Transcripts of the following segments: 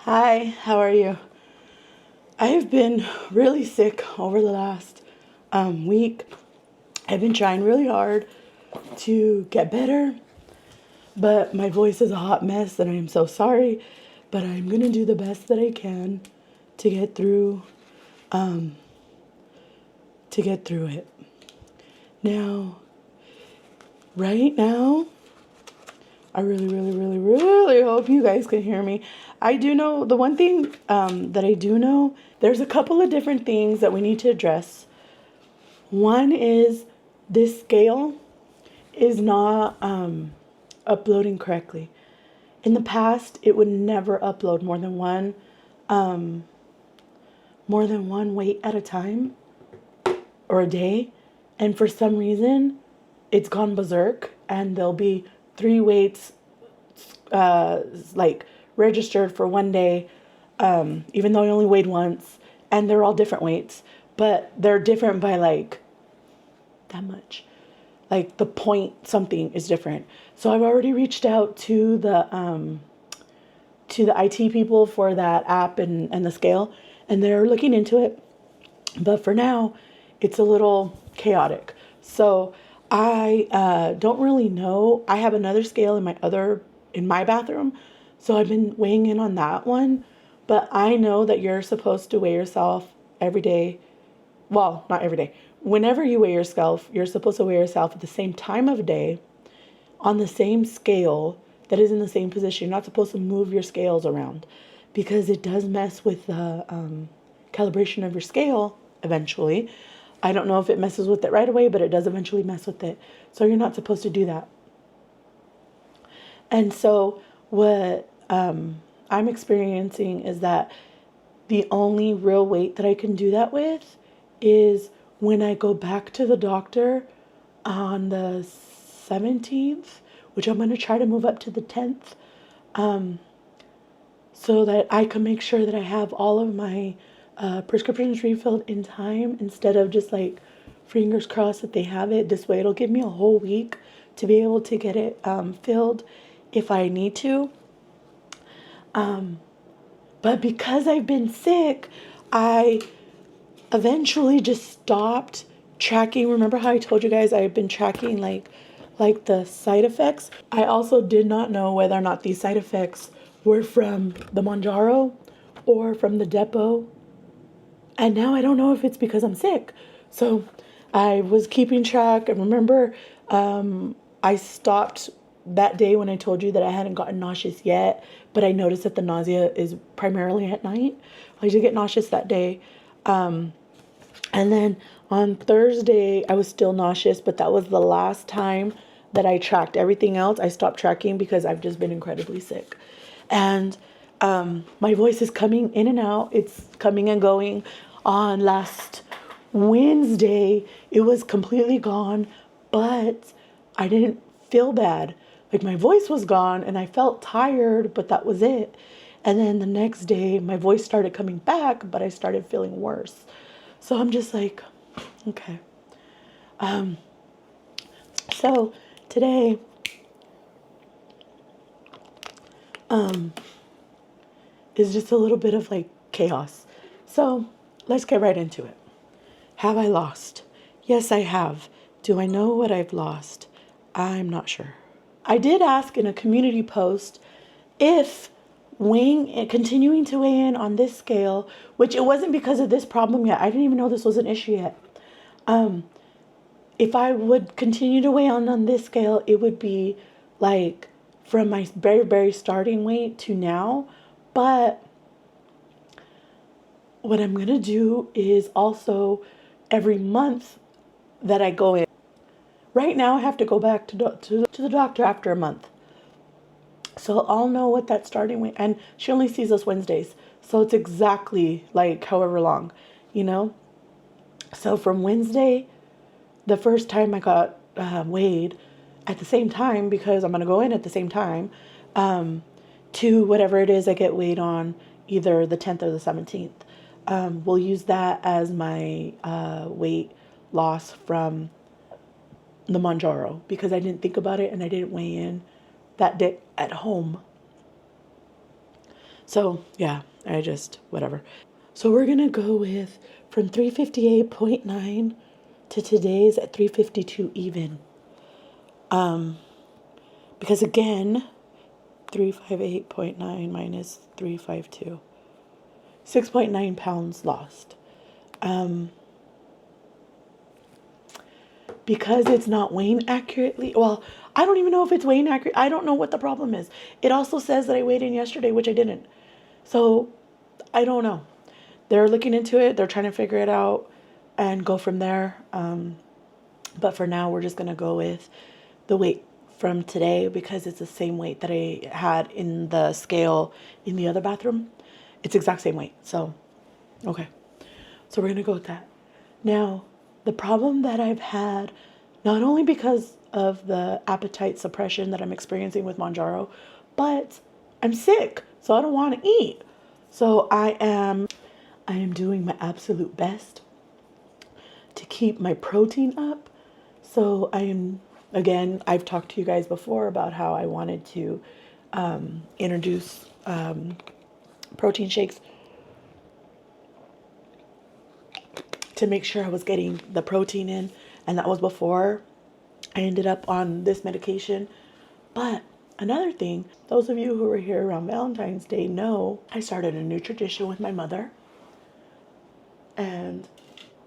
Hi, how are you? I have been really sick over the last week. I've been trying really hard to get better, but my voice is a hot mess and I am so sorry, but I'm going to do the best that I can to get through it. Now, right now, I really hope you guys can hear me. I do know the one thing that I do know, there's a couple of different things that we need to address. One is this scale is not uploading correctly. In the past, it would never upload more than one weight at a time or a day. And for some reason, it's gone berserk and there'll be 3 weights like registered for one day, even though I only weighed once, and they're all different weights, but they're different by like that much. Like the point something is different. So I've already reached out to the IT people for that app and the scale, and they're looking into it. But for now, it's a little chaotic. So I don't really know. I have another scale in my bathroom, so I've been weighing in on that one. But I know that you're supposed to weigh yourself every day. Well, not every day. Whenever you weigh yourself, you're supposed to weigh yourself at the same time of day on the same scale that is in the same position. You're not supposed to move your scales around because it does mess with the calibration of your scale eventually. I don't know if it messes with it right away, but it does eventually mess with it. So you're not supposed to do that. And so what I'm experiencing is that the only real weight that I can do that with is when I go back to the doctor on the 17th, which I'm going to try to move up to the 10th, so that I can make sure that I have all of my prescriptions refilled in time instead of just like fingers crossed that they have it. This way it'll give me a whole week to be able to get it filled if I need to. But because I've been sick, I eventually just stopped tracking. Remember how I told you guys I've been tracking like the side effects? I also did not know whether or not these side effects were from the Mounjaro or from the depot. And now I don't know if it's because I'm sick. So I was keeping track. And remember, I stopped that day when I told you that I hadn't gotten nauseous yet, but I noticed that the nausea is primarily at night. I did get nauseous that day. And then on Thursday, I was still nauseous, but that was the last time that I tracked. Everything else, I stopped tracking because I've just been incredibly sick. And my voice is coming in and out. It's coming and going. On last Wednesday, it was completely gone, but I didn't feel bad. Like my voice was gone and I felt tired, but that was it. And then the next day, my voice started coming back, but I started feeling worse. So I'm just like, okay. So today, is just a little bit of like chaos. So let's get right into it. Have I lost? Yes, I have. Do I know what I've lost? I'm not sure. I did ask in a community post if continuing to weigh in on this scale, which it wasn't because of this problem yet. I didn't even know this was an issue yet. If I would continue to weigh on this scale, it would be like from my very starting weight to now. But what I'm going to do is also every month that I go in. Right now, I have to go back to the doctor after a month. So I'll know what that starting weight, and she only sees us Wednesdays. So it's exactly like however long, you know? So from Wednesday, the first time I got weighed at the same time, because I'm going to go in at the same time, to whatever it is I get weighed on, either the 10th or the 17th. We'll use that as my weight loss from the Mounjaro because I didn't think about it and I didn't weigh in that day at home. So yeah, whatever. So we're gonna go with from 358.9 to today's at 352 even. Because again, 358.9 minus 352, 6.9 pounds lost. Because it's not weighing accurately. Well, I don't even know if it's weighing accurate. I don't know what the problem is. It also says that I weighed in yesterday, which I didn't. So I don't know. They're looking into it. They're trying to figure it out and go from there. But for now, we're just going to go with the weight from today because it's the same weight that I had in the scale in the other bathroom. It's exact same weight. So, okay. So we're going to go with that. Now, the problem that I've had, not only because of the appetite suppression that I'm experiencing with Mounjaro, but I'm sick, so I don't want to eat. So I am doing my absolute best to keep my protein up. So again, I've talked to you guys before about how I wanted to introduce protein shakes to make sure I was getting the protein in. And that was before I ended up on this medication. But another thing, those of you who were here around Valentine's Day know I started a new tradition with my mother and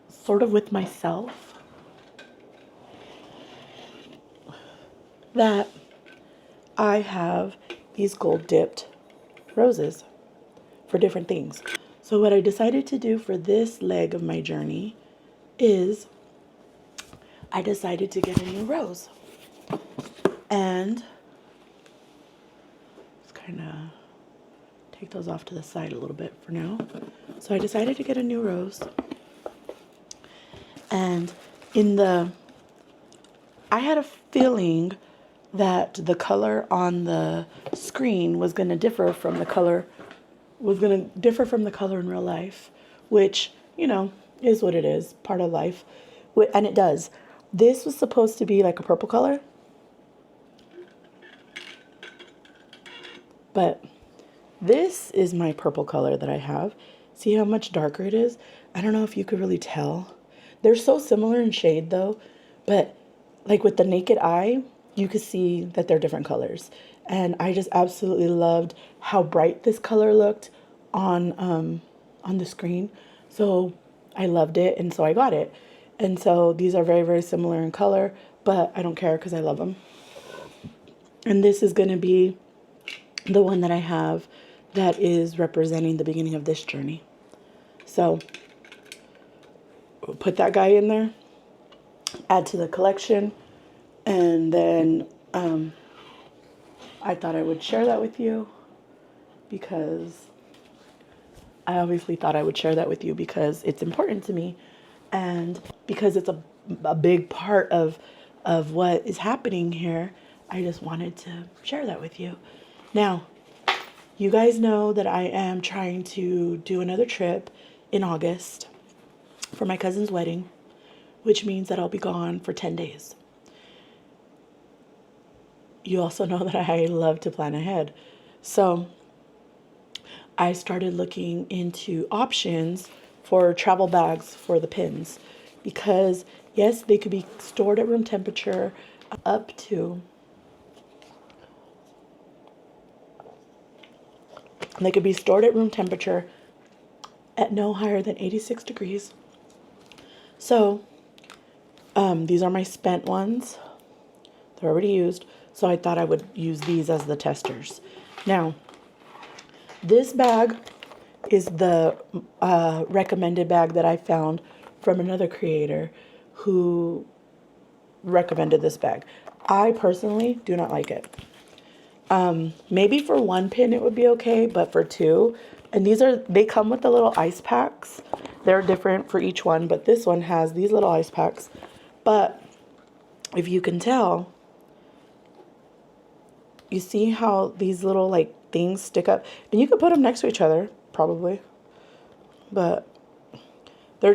sort of with myself, that I have these gold dipped roses for different things. So what I decided to do for this leg of my journey is I decided to get a new rose. And let's kind of take those off to the side a little bit for now. So I decided to get a new rose. And I had a feeling that the color on the screen was going to differ from the color in real life, which, is what it is, part of life. And it does. This was supposed to be like a purple color, but this is my purple color that I have. See how much darker it is? I don't know if you could really tell. They're so similar in shade though, but like with the naked eye, you could see that they're different colors. And I just absolutely loved how bright this color looked on the screen. So I loved it, and so I got it. And so these are very, very similar in color, but I don't care because I love them. And this is going to be the one that I have that is representing the beginning of this journey. So put that guy in there, add to the collection, and then I thought I would share that with you because it's important to me, and because it's a big part of what is happening here. I just wanted to share that with you. Now, you guys know that I am trying to do another trip in August for my cousin's wedding, which means that I'll be gone for 10 days. You also know that I love to plan ahead. So I started looking into options for travel bags for the pins because, yes, they could be stored at room temperature up to, at no higher than 86 degrees. So these are my spent ones. They're already used. So I thought I would use these as the testers. Now, this bag is the recommended bag that I found from another creator who recommended this bag. I personally do not like it. Maybe for one pin it would be okay, but for two, and they come with the little ice packs. They're different for each one, but this one has these little ice packs. But if you can tell, you see how these little like things stick up, and you could put them next to each other probably, but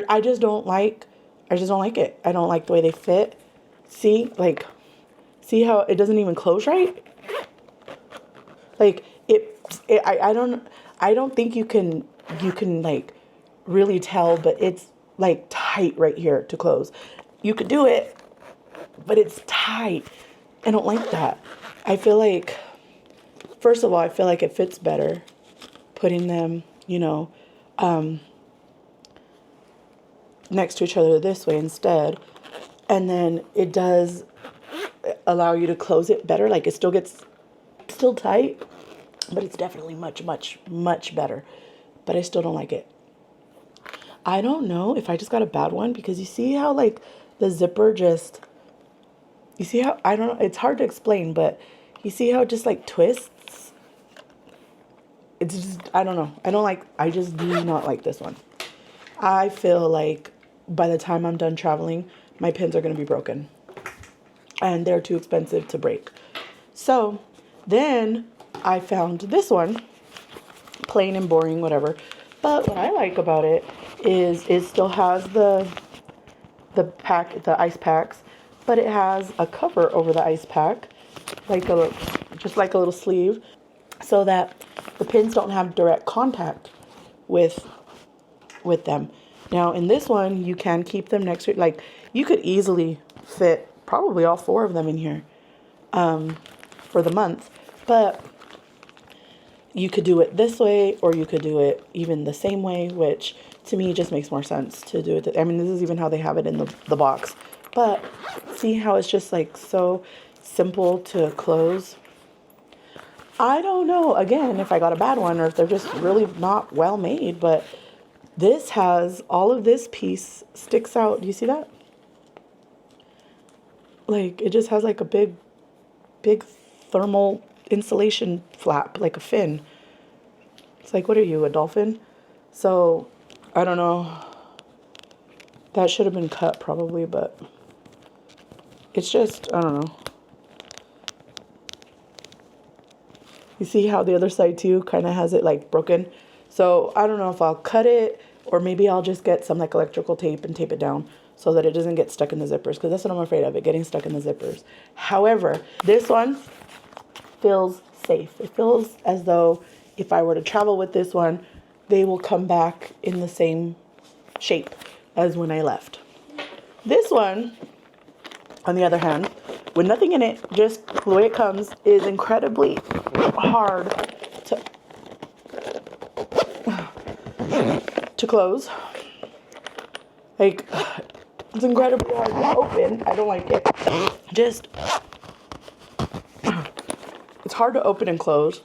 I just don't like it. I don't like the way they fit. See how it doesn't even close right? Like I don't, I don't think you can like really tell, but it's like tight right here to close. You could do it, but it's tight. I don't like that. I feel like, first of all, I feel like it fits better putting them, next to each other this way instead. And then it does allow you to close it better. Like it still gets still tight, but it's definitely much, much, much better. But I still don't like it. I don't know if I just got a bad one, because you see how like the zipper just, you see how, I don't know, it's hard to explain, but you see how it just like twists? It's just, I don't know. I just do not like this one. I feel like by the time I'm done traveling, my pins are going to be broken. And they're too expensive to break. So then I found this one, plain and boring, whatever. But what I like about it is it still has the ice packs, but it has a cover over the ice pack, just like a little sleeve, so that the pins don't have direct contact with them. Now in this one, you can keep them next to it. Like you could easily fit probably all 4 of them in here for the month, but you could do it this way, or you could do it even the same way, which to me just makes more sense to do it. I mean, this is even how they have it in the box. But see how it's just like so simple to close? I don't know, again, if I got a bad one or if they're just really not well made, but this has all of this piece sticks out. Do you see that? Like it just has like a big thermal insulation flap, like a fin. It's like, what are you, a dolphin? So I don't know. That should have been cut probably, but it's just, I don't know. You see how the other side too kind of has it like broken? So I don't know if I'll cut it, or maybe I'll just get some like electrical tape and tape it down so that it doesn't get stuck in the zippers, because that's what I'm afraid of, it getting stuck in the zippers. However, this one feels safe. It feels as though if I were to travel with this one, they will come back in the same shape as when I left. This one, on the other hand, with nothing in it, just the way it comes, is incredibly hard to close. Like, it's incredibly hard to open. I don't like it. It's hard to open and close.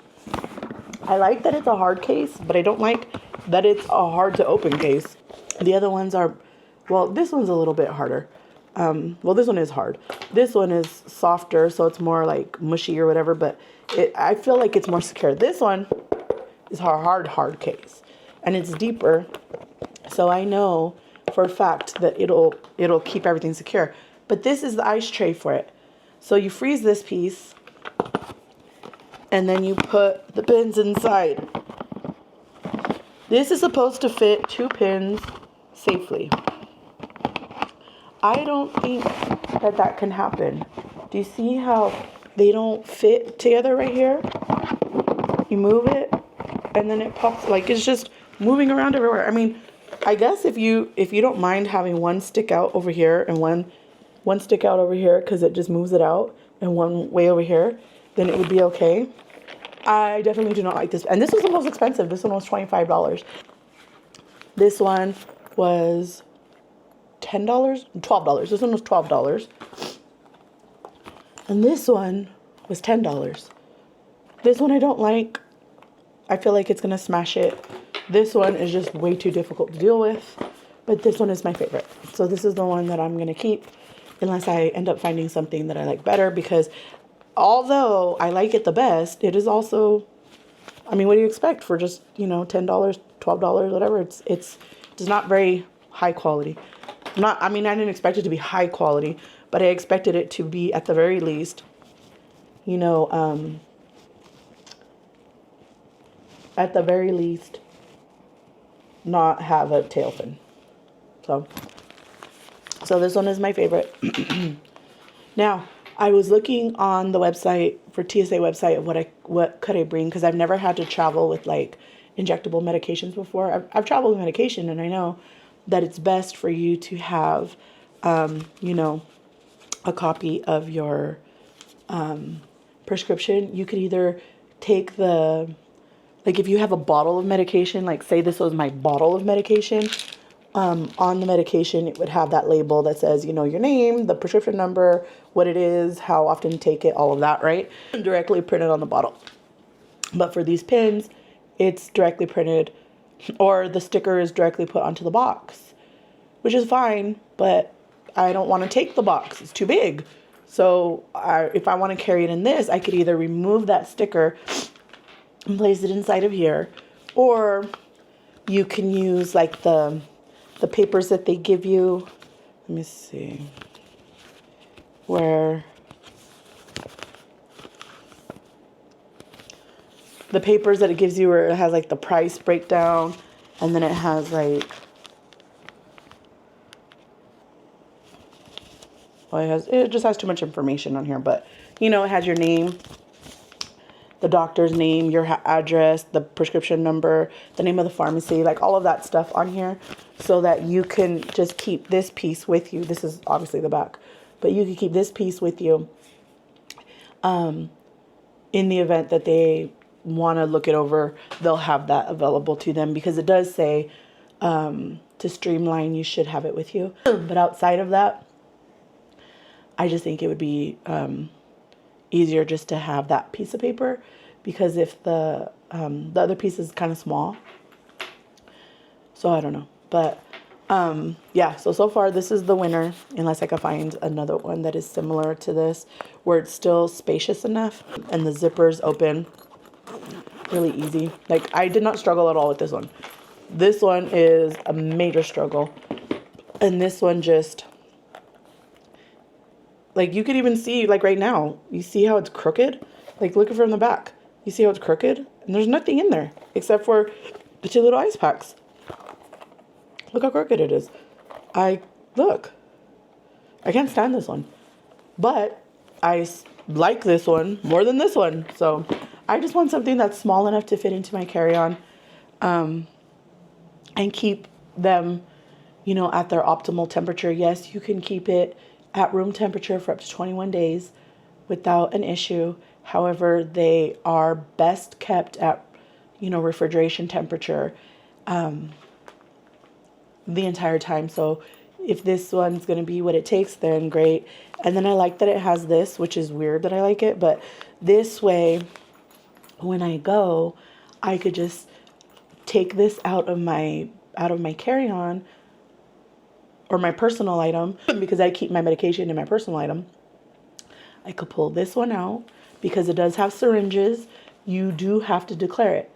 I like that it's a hard case, but I don't like that it's a hard to open case. The other ones are, well, this one's a little bit harder. Well, this one is hard. This one is softer, so it's more like mushy or whatever, but I feel like it's more secure. This one is a hard case, and it's deeper, so I know for a fact that it'll keep everything secure. But this is the ice tray for it. So you freeze this piece, and then you put the pins inside. This is supposed to fit 2 pins safely. I don't think that can happen. Do you see how they don't fit together right here? You move it, and then it pops, like it's just moving around everywhere. I mean, I guess if you don't mind having one stick out over here and one stick out over here, because it just moves it out, and one way over here, then it would be okay. I definitely do not like this. And this was the most expensive. This one was $25. This one was $10, $12. This one was $12. And this one was $10. This one I don't like. I feel like it's going to smash it. This one is just way too difficult to deal with. But this one is my favorite. So this is the one that I'm going to keep unless I end up finding something that I like better, because although I like it the best, it is also, I mean, what do you expect for just, $10, $12, whatever. It's not very high quality. I didn't expect it to be high quality, but I expected it to be at the very least, at the very least, not have a tail fin. So this one is my favorite. Now, I was looking on the website for TSA website of what could I bring, because I've never had to travel with like injectable medications before. I've traveled with medication, and I know that it's best for you to have, you know, a copy of your prescription. You could either take like if you have a bottle of medication, like say this was my bottle of medication, on the medication, it would have that label that says, you know, your name, the prescription number, what it is, how often to take it, all of that, right? Directly printed on the bottle. But for these pins, it's directly printed, or the sticker is directly put onto the box, which is fine, but I don't want to take the box. It's too big. So if I want to carry it in this, I could either remove that sticker and place it inside of here, or you can use like the papers that they give you. Let me see. Where the papers that it gives you, where it has like the price breakdown, and then it has like, well, it just has too much information on here, but you know, it has your name, the doctor's name, your address, the prescription number, the name of the pharmacy, like all of that stuff on here, so that you can just keep this piece with you. This is obviously the back, but you can keep this piece with you in the event that they want to look it over. They'll have that available to them, because it does say to streamline, you should have it with you. But outside of that, I just think it would be easier just to have that piece of paper, because if the other piece is kind of small, so I don't know. But yeah, so far this is the winner, unless I can find another one that is similar to this, where it's still spacious enough and the zippers open really easy. Like, I did not struggle at all with this one. This one is a major struggle, and this one just, like, you could even see, like right now, you see how it's crooked? Like, look from the back. You see how it's crooked? And there's nothing in there except for the 2 little ice packs. Look how crooked it is. Look. I can't stand this one. But I like this one more than this one. So I just want something that's small enough to fit into my carry-on, and keep them, you know, at their optimal temperature. Yes, you can keep it at room temperature for up to 21 days without an issue. However, they are best kept at, you know, refrigeration temperature the entire time. So if this one's going to be what it takes, then great. And then I like that it has this, which is weird that I like it, but this way, when I go, I could just take this out of my carry-on, or my personal item, because I keep my medication in my personal item. I could pull this one out, because it does have syringes. You do have to declare it.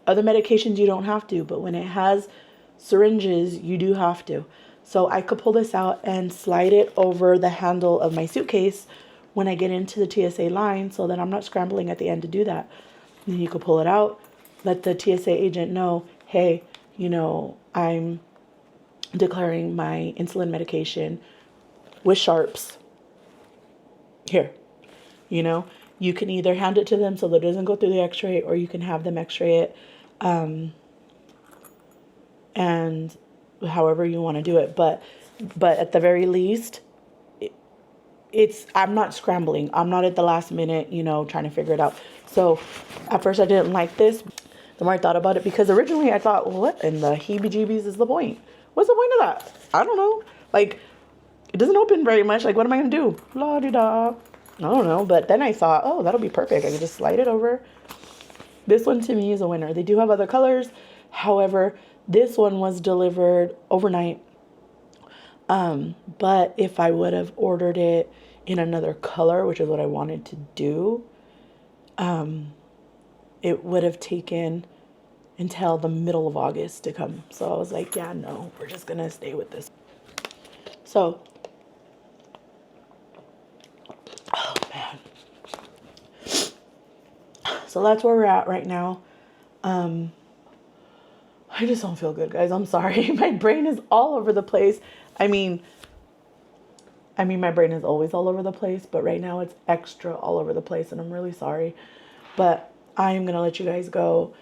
Other medications you don't have to, but when it has syringes, you do have to. So I could pull this out and slide it over the handle of my suitcase when I get into the TSA line, so that I'm not scrambling at the end to do that. And then you could pull it out, let the TSA agent know, hey, you know, I'm declaring my insulin medication with sharps here. You know, you can either hand it to them so that it doesn't go through the x-ray, or you can have them x-ray it, and however you want to do it. But at the very least, I'm not scrambling. I'm not at the last minute, you know, trying to figure it out. So at first I didn't like this. The more I thought about it, because originally I thought, well, what in the heebie-jeebies is the point? What's the point of that? I don't know. Like, it doesn't open very much. Like, what am I going to do? La-di-da. I don't know. But then I thought, oh, that'll be perfect. I could just slide it over. This one to me is a winner. They do have other colors. However, this one was delivered overnight. But if I would have ordered it in another color, which is what I wanted to do, it would have taken until the middle of August to come. So I was like, yeah, no, we're just going to stay with this. So, oh man. So that's where we're at right now. I just don't feel good, guys. I'm sorry. My brain is all over the place. I mean, my brain is always all over the place, but right now it's extra all over the place, and I'm really sorry. But I'm going to let you guys go.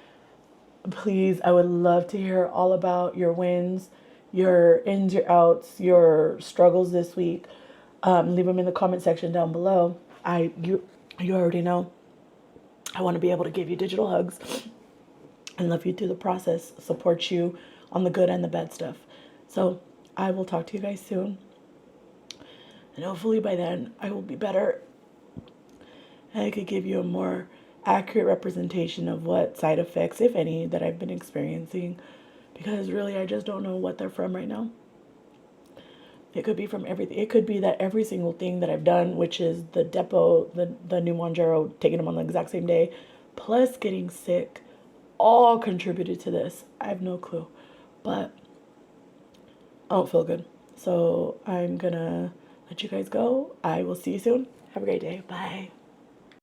Please, I would love to hear all about your wins, your ins, your outs, your struggles this week. Leave them in the comment section down below. You already know. I want to be able to give you digital hugs and love you through the process, support you on the good and the bad stuff. So I will talk to you guys soon. And hopefully by then I will be better and I could give you a more accurate representation of what side effects, if any, that I've been experiencing. Because really, I just don't know what they're from right now. It could be from everything. It could be that every single thing that I've done, which is the depot, the new Mounjaro, taking them on the exact same day, plus getting sick, all contributed to this. I have no clue. But I don't feel good. So I'm gonna let you guys go. I will see you soon. Have a great day. Bye.